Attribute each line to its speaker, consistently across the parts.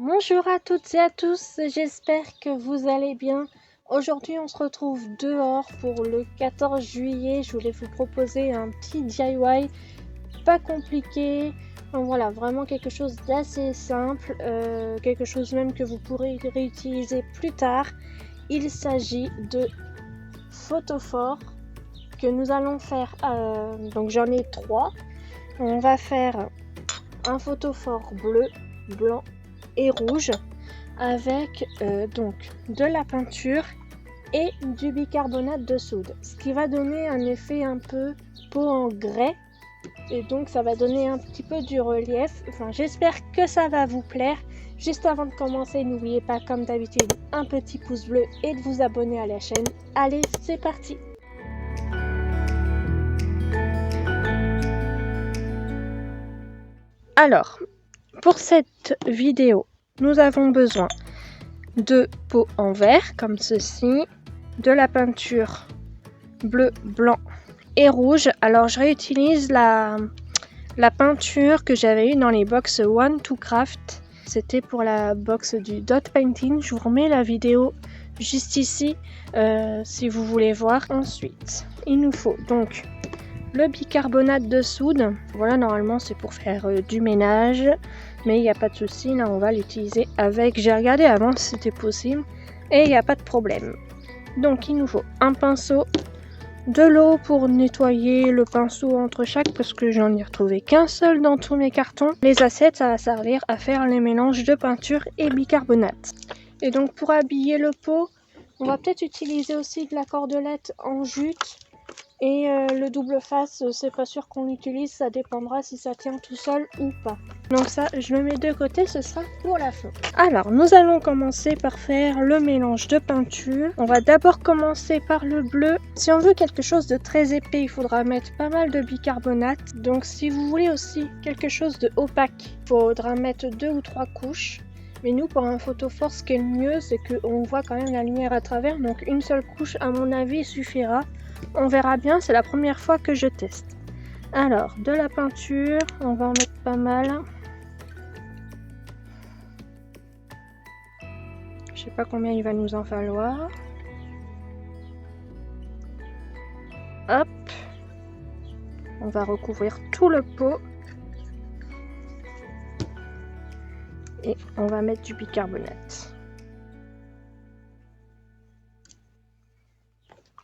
Speaker 1: Bonjour à toutes et à tous, j'espère que vous allez bien. Aujourd'hui on se retrouve dehors pour le 14 juillet. Je voulais vous proposer un petit DIY, pas compliqué. Donc voilà, vraiment quelque chose d'assez simple, quelque chose même que vous pourrez réutiliser plus tard. Il s'agit de photophores que nous allons faire, donc j'en ai 3. On va faire un photophore bleu, blanc et rouge avec donc de la peinture et du bicarbonate de soude, ce qui va donner un effet un peu peau en grès et donc ça va donner un petit peu du relief. Enfin, j'espère que ça va vous plaire. Juste avant de commencer, n'oubliez pas comme d'habitude un petit pouce bleu et de vous abonner à la chaîne. Allez, c'est parti. Alors, pour cette vidéo, nous avons besoin de pots en verre comme ceci, de la peinture bleu, blanc et rouge. Alors je réutilise la peinture que j'avais eue dans les box One to Craft. C'était pour la box du dot painting. Je vous remets la vidéo juste ici si vous voulez voir. Ensuite, il nous faut donc le bicarbonate de soude. Voilà, normalement c'est pour faire du ménage, mais il n'y a pas de souci, là on va l'utiliser avec. J'ai regardé avant si c'était possible et il n'y a pas de problème. Donc il nous faut un pinceau, de l'eau pour nettoyer le pinceau entre chaque, parce que j'en ai retrouvé qu'un seul dans tous mes cartons. Les assiettes, ça va servir à faire les mélanges de peinture et bicarbonate. Et donc pour habiller le pot, on va peut-être utiliser aussi de la cordelette en jute. Et le double face, c'est pas sûr qu'on l'utilise, ça dépendra si ça tient tout seul ou pas. Donc ça, je le mets de côté, ce sera pour la fin. Alors, nous allons commencer par faire le mélange de peinture. On va d'abord commencer par le bleu. Si on veut quelque chose de très épais, il faudra mettre pas mal de bicarbonate. Donc si vous voulez aussi quelque chose de opaque, il faudra mettre 2 ou 3 couches. Mais nous, pour un photophore, ce qui est le mieux, c'est qu'on voit quand même la lumière à travers. Donc une seule couche, à mon avis, suffira. On verra bien, c'est la première fois que je teste. Alors, de la peinture, on va en mettre pas mal. Je sais pas combien il va nous en falloir. Hop. On va recouvrir tout le pot. Et on va mettre du bicarbonate.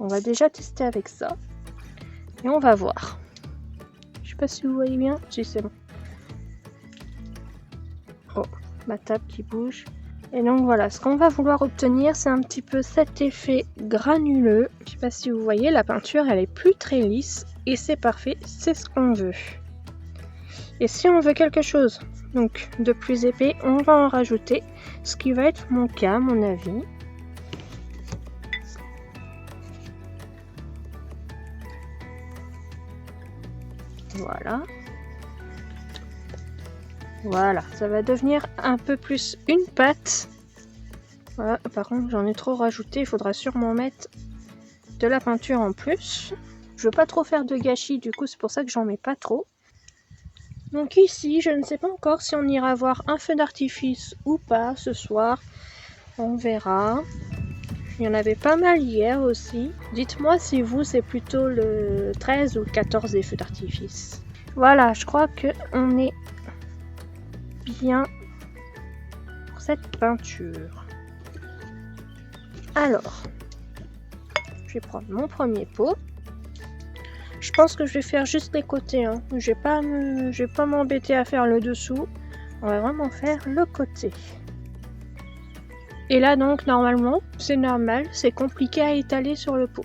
Speaker 1: On va déjà tester avec ça. Et on va voir. Je sais pas si vous voyez bien. Si, c'est bon. Oh, ma table qui bouge. Et donc voilà, ce qu'on va vouloir obtenir, c'est un petit peu cet effet granuleux. Je sais pas si vous voyez, la peinture, elle est plus très lisse. Et c'est parfait, c'est ce qu'on veut. Et si on veut quelque chose donc de plus épais, on va en rajouter. Ce qui va être mon cas, à mon avis. Voilà. Voilà, ça va devenir un peu plus une pâte. Voilà, par contre j'en ai trop rajouté, il faudra sûrement mettre de la peinture en plus. Je veux pas trop faire de gâchis, du coup c'est pour ça que j'en mets pas trop. Donc ici, je ne sais pas encore si on ira voir un feu d'artifice ou pas ce soir. On verra. Il y en avait pas mal hier aussi. Dites-moi si vous, c'est plutôt le 13 ou le 14 des feux d'artifice. Voilà, je crois qu'on est bien pour cette peinture. Alors, je vais prendre mon premier pot. Je pense que je vais faire juste les côtés. Hein. Je vais pas m'embêter à faire le dessous. On va vraiment faire le côté. Et là donc normalement, c'est normal, c'est compliqué à étaler sur le pot.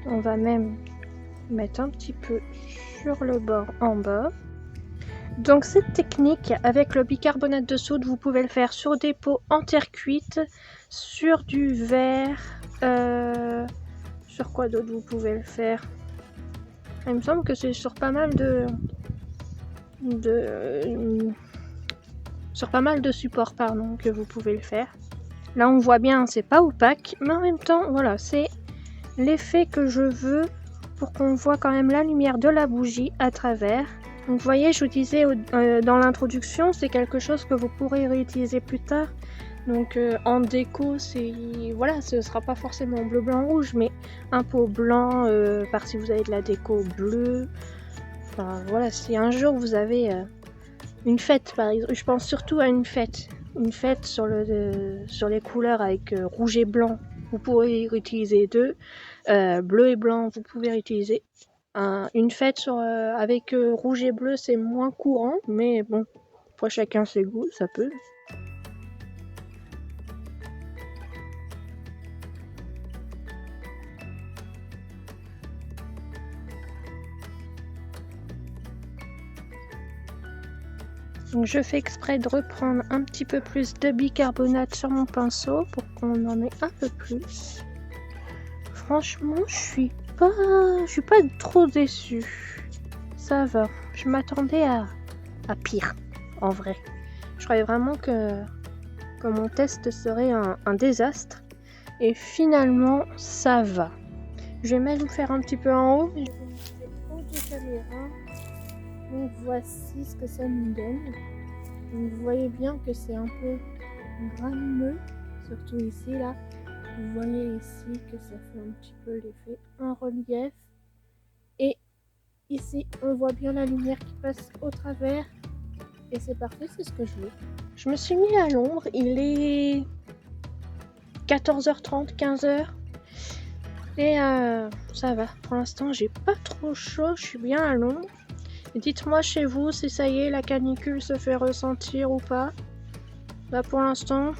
Speaker 1: On va même mettre un petit peu sur le bord en bas. Donc cette technique avec le bicarbonate de soude, vous pouvez le faire sur des pots en terre cuite, sur du verre, sur quoi d'autre vous pouvez le faire? Il me semble que c'est sur pas mal sur pas mal de supports que vous pouvez le faire. Là on voit bien, c'est pas opaque, mais en même temps voilà, c'est l'effet que je veux pour qu'on voit quand même la lumière de la bougie à travers. Donc vous voyez, je vous disais dans l'introduction, c'est quelque chose que vous pourrez réutiliser plus tard. Donc en déco, voilà, ce sera pas forcément bleu, blanc, rouge, mais un pot blanc, par si vous avez de la déco bleue. Enfin voilà, si un jour vous avez une fête par exemple, je pense surtout à une fête sur les couleurs avec rouge et blanc, vous pourrez utiliser deux. Bleu et blanc, vous pouvez utiliser. Une fête avec rouge et bleu, c'est moins courant, mais bon, pour chacun ses goûts, ça peut. Donc je fais exprès de reprendre un petit peu plus de bicarbonate sur mon pinceau pour qu'on en ait un peu plus. Franchement, je suis pas trop déçue. Ça va. Je m'attendais à pire, en vrai. Je croyais vraiment que mon test serait un désastre. Et finalement, ça va. Je vais même faire un petit peu en haut. Mais je vais mettre haut de caméra. Donc voici ce que ça nous donne. Donc vous voyez bien que c'est un peu granueux, surtout ici là. Vous voyez ici que ça fait un petit peu l'effet en relief. Et ici on voit bien la lumière qui passe au travers. Et c'est parfait, c'est ce que je veux. Je me suis mis à l'ombre, il est 14h30, 15h. Et ça va, pour l'instant j'ai pas trop chaud, je suis bien à l'ombre. Dites-moi chez vous si ça y est, la canicule se fait ressentir ou pas. Là pour l'instant,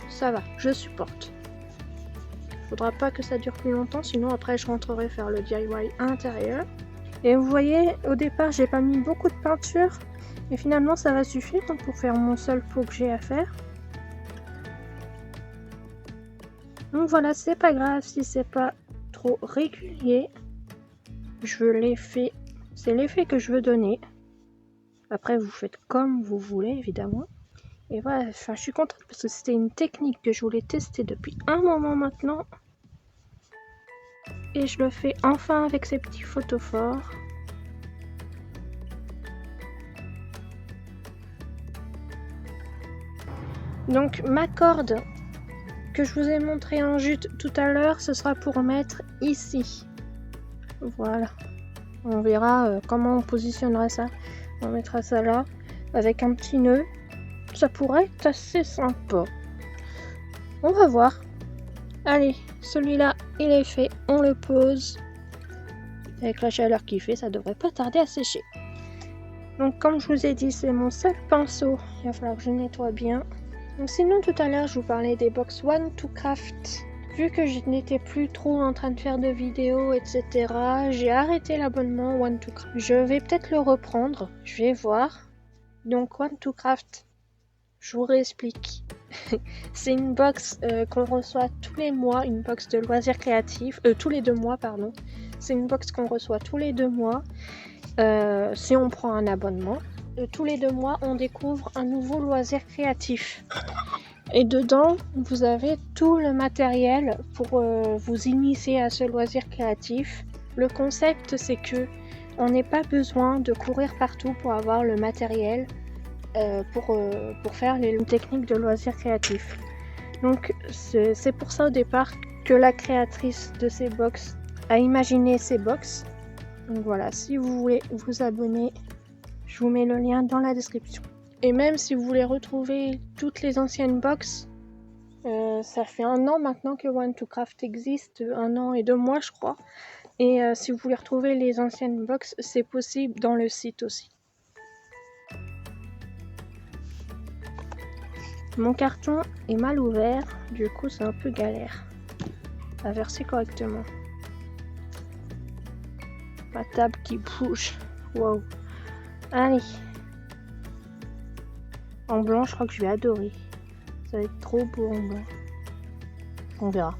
Speaker 1: ça va, je supporte. Faudra pas que ça dure plus longtemps, sinon après je rentrerai faire le DIY intérieur. Et vous voyez, au départ j'ai pas mis beaucoup de peinture, et finalement ça va suffire pour faire mon seul pot que j'ai à faire. Donc voilà, c'est pas grave si c'est pas trop régulier. Je l'effet, c'est l'effet que je veux donner. Après vous faites comme vous voulez évidemment. Et voilà, enfin, je suis contente parce que c'était une technique que je voulais tester depuis un moment maintenant. Et je le fais enfin avec ces petits photophores. Donc ma corde que je vous ai montré en jute tout à l'heure, ce sera pour mettre ici. Voilà. On verra comment on positionnera ça. On mettra ça là avec un petit nœud. Ça pourrait être assez sympa. On va voir. Allez, celui-là, il est fait. On le pose. Avec la chaleur qu'il fait, ça devrait pas tarder à sécher. Donc comme je vous ai dit, c'est mon seul pinceau. Il va falloir que je nettoie bien. Donc sinon, tout à l'heure, je vous parlais des box One to Craft. Vu que je n'étais plus trop en train de faire de vidéos, etc., j'ai arrêté l'abonnement One to Craft. Je vais peut-être le reprendre. Je vais voir. Donc One to Craft, je vous réexplique. C'est une box qu'on reçoit tous les mois, une box de loisirs créatifs, tous les 2 mois, pardon. C'est une box qu'on reçoit tous les 2 mois si on prend un abonnement. Tous les 2 mois, on découvre un nouveau loisir créatif. Et dedans, vous avez tout le matériel pour vous initier à ce loisir créatif. Le concept, c'est que on n'ait pas besoin de courir partout pour avoir le matériel. Pour faire les techniques de loisirs créatifs. Donc c'est pour ça au départ que la créatrice de ces box a imaginé ces box. Donc voilà, si vous voulez vous abonner, je vous mets le lien dans la description. Et même si vous voulez retrouver toutes les anciennes box, ça fait 1 an maintenant que One to Craft existe, 1 an et 2 mois je crois. Et si vous voulez retrouver les anciennes box, c'est possible dans le site aussi. Mon carton est mal ouvert, du coup c'est un peu galère à verser correctement. Ma table qui bouge, wow. Allez. En blanc, je crois que je vais adorer. Ça va être trop beau en blanc. On verra.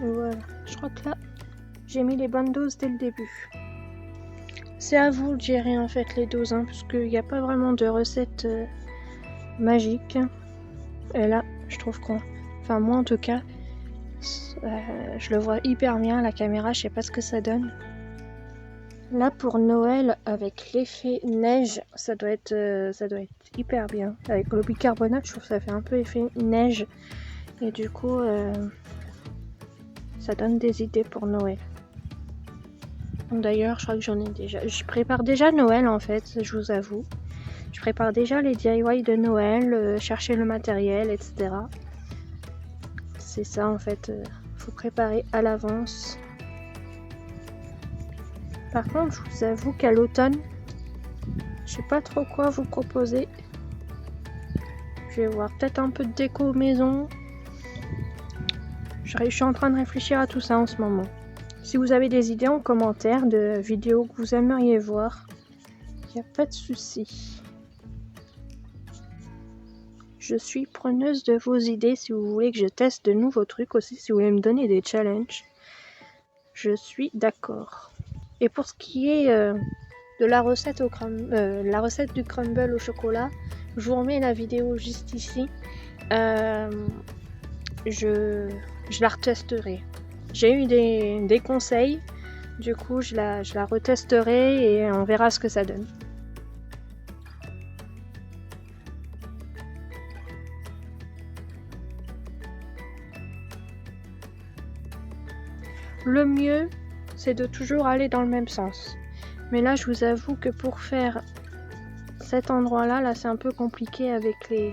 Speaker 1: Voilà, je crois que là, j'ai mis les bonnes doses dès le début. C'est à vous de gérer en fait les doses, hein, parce qu'il n'y a pas vraiment de recette magique. Et là, je trouve qu'on... Enfin, moi en tout cas, je le vois hyper bien, la caméra, je sais pas ce que ça donne. Là, pour Noël, avec l'effet neige, ça doit être hyper bien. Avec le bicarbonate, je trouve que ça fait un peu effet neige. Et du coup, ça donne des idées pour Noël. D'ailleurs, je crois que j'en ai déjà. Je prépare déjà Noël en fait, je vous avoue. Je prépare déjà les DIY de Noël, chercher le matériel, etc. C'est ça en fait, faut préparer à l'avance. Par contre, je vous avoue qu'à l'automne, je sais pas trop quoi vous proposer. Je vais voir peut-être un peu de déco maison. Je suis en train de réfléchir à tout ça en ce moment. Si vous avez des idées en commentaire de vidéos que vous aimeriez voir, il n'y a pas de souci. Je suis preneuse de vos idées si vous voulez que je teste de nouveaux trucs aussi, si vous voulez me donner des challenges. Je suis d'accord. Et pour ce qui est de la recette, la recette du crumble au chocolat, je vous remets la vidéo juste ici. Je la retesterai. J'ai eu des conseils, du coup je la retesterai et on verra ce que ça donne. Le mieux, c'est de toujours aller dans le même sens. Mais là, je vous avoue que pour faire cet endroit-là, là, c'est un peu compliqué avec les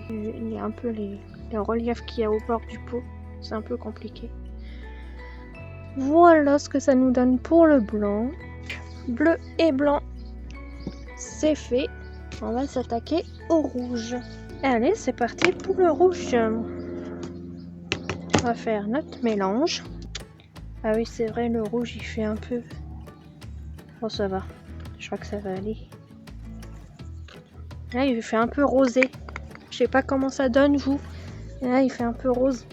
Speaker 1: reliefs qu'il y a au bord du pot. C'est un peu compliqué. Voilà ce que ça nous donne pour le blanc. Bleu et blanc, c'est fait. On va s'attaquer au rouge. Allez, c'est parti pour le rouge. On va faire notre mélange. Ah oui, c'est vrai, le rouge, il fait un peu... Bon, ça va. Je crois que ça va aller. Là, il fait un peu rosé. Je sais pas comment ça donne, vous. Et là, il fait un peu rose.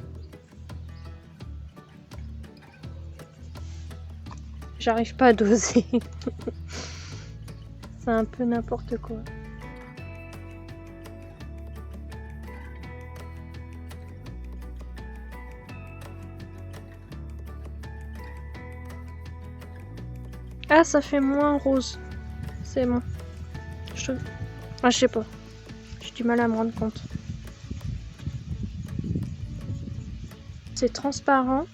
Speaker 1: J'arrive pas à doser. C'est un peu n'importe quoi. Ah, ça fait moins rose. C'est bon. Ah, je sais pas. J'ai du mal à me rendre compte. C'est transparent.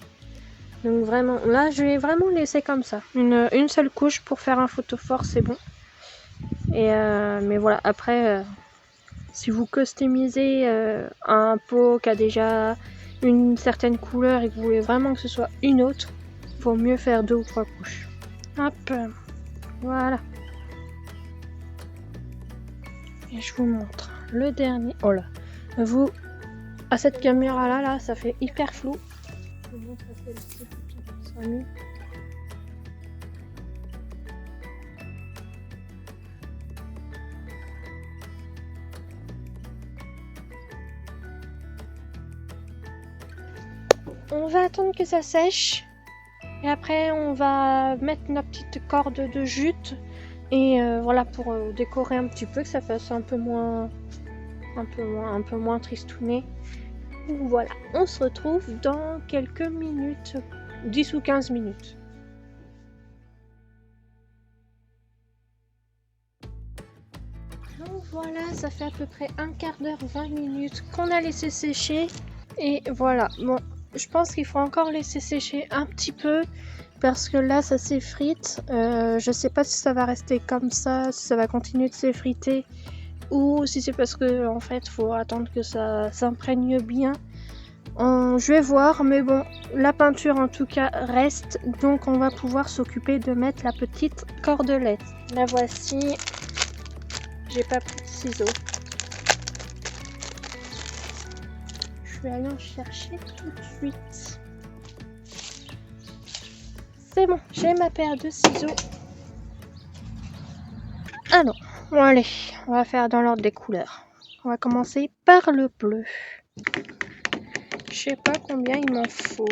Speaker 1: Donc vraiment, là, je vais vraiment laisser comme ça. Une seule couche pour faire un photophore, c'est bon. Et mais voilà, après, si vous customisez un pot qui a déjà une certaine couleur et que vous voulez vraiment que ce soit une autre, il vaut mieux faire 2 ou 3 couches. Hop, voilà. Et je vous montre le dernier. Oh là, vous, à cette caméra là, ça fait hyper flou. Je vous montre celle-ci pour que ce soit mieux. On va attendre que ça sèche et après on va mettre notre petite corde de jute et voilà pour décorer un petit peu, que ça fasse un peu moins tristouné. Voilà, on se retrouve dans quelques minutes, 10 ou 15 minutes. Donc voilà, ça fait à peu près un quart d'heure, 20 minutes qu'on a laissé sécher. Et voilà, bon, je pense qu'il faut encore laisser sécher un petit peu parce que là ça s'effrite. Je sais pas si ça va rester comme ça, si ça va continuer de s'effriter ou si c'est parce que en fait faut attendre que ça s'imprègne bien. Je vais voir, mais bon, la peinture en tout cas reste, donc on va pouvoir s'occuper de mettre la petite cordelette. La voici. J'ai pas pris de ciseaux. Je vais aller en chercher tout de suite. C'est bon, j'ai ma paire de ciseaux. Alors, bon allez, on va faire dans l'ordre des couleurs. On va commencer par le bleu. Je sais pas combien il m'en faut.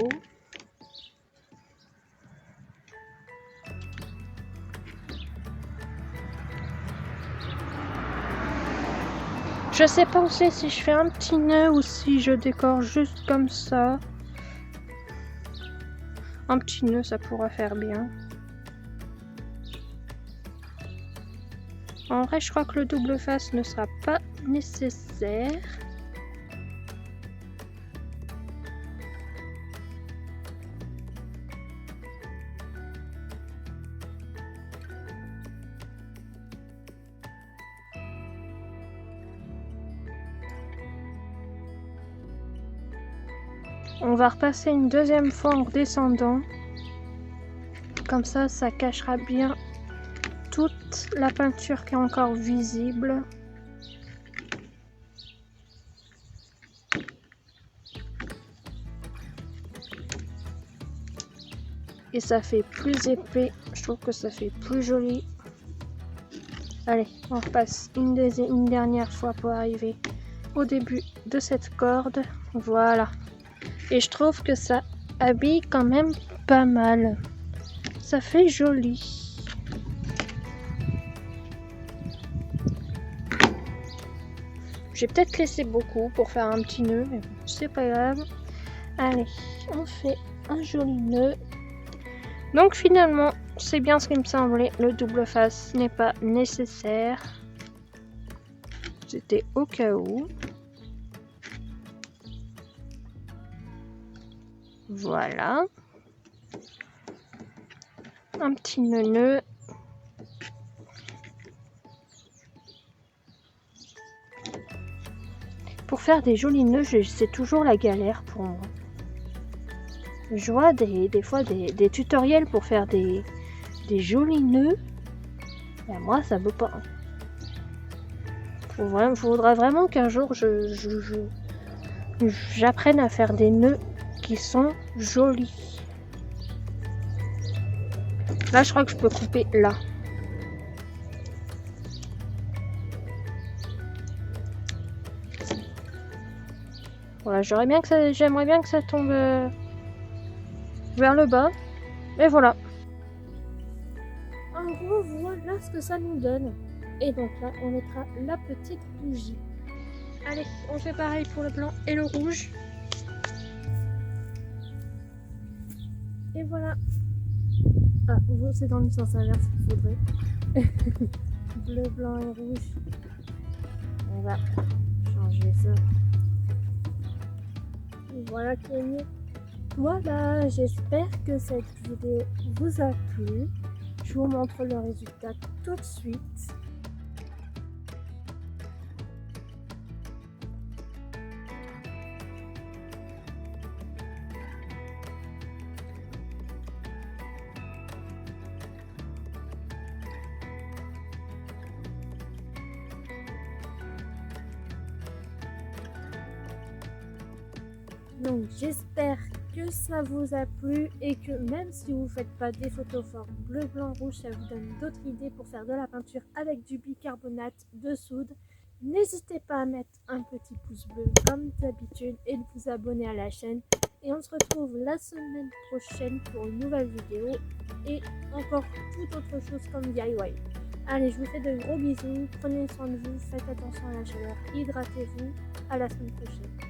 Speaker 1: Je sais penser si je fais un petit nœud ou si je décore juste comme ça. Un petit nœud, ça pourra faire bien. En vrai, je crois que le double face ne sera pas nécessaire. On va repasser une deuxième fois en redescendant. Comme ça, ça cachera bien toute la peinture qui est encore visible. Et ça fait plus épais. Je trouve que ça fait plus joli. Allez, on repasse une dernière fois pour arriver au début de cette corde. Voilà. Et je trouve que ça habille quand même pas mal. Ça fait joli. J'ai peut-être laissé beaucoup pour faire un petit nœud, mais bon, c'est pas grave. Allez, on fait un joli nœud. Donc finalement, c'est bien ce qui me semblait. Le double face n'est pas nécessaire. C'était au cas où. Voilà. Un petit nœud. Pour faire des jolis nœuds, c'est toujours la galère pour moi. Je vois des fois des tutoriels pour faire des jolis nœuds. Et moi, ça veut pas. Faudra vraiment qu'un jour j'apprenne à faire des nœuds qui sont jolis. Là, je crois que je peux couper là. Voilà, j'aimerais bien que ça tombe vers le bas. Et voilà. En gros, voilà ce que ça nous donne. Et donc là, on mettra la petite bougie. Allez, on fait pareil pour le blanc et le rouge. Et voilà. Ah, c'est dans le sens inverse qu'il faudrait. Bleu, blanc et rouge. On va changer ça. Voilà qui est mieux. Voilà, j'espère que cette vidéo vous a plu. Je vous montre le résultat tout de suite. Donc j'espère que ça vous a plu et que même si vous ne faites pas des photos fortes bleu, blanc, rouge, ça vous donne d'autres idées pour faire de la peinture avec du bicarbonate de soude. N'hésitez pas à mettre un petit pouce bleu comme d'habitude et de vous abonner à la chaîne. Et on se retrouve la semaine prochaine pour une nouvelle vidéo et encore toute autre chose comme DIY. Allez, je vous fais de gros bisous, prenez soin de vous, faites attention à la chaleur, hydratez-vous, à la semaine prochaine.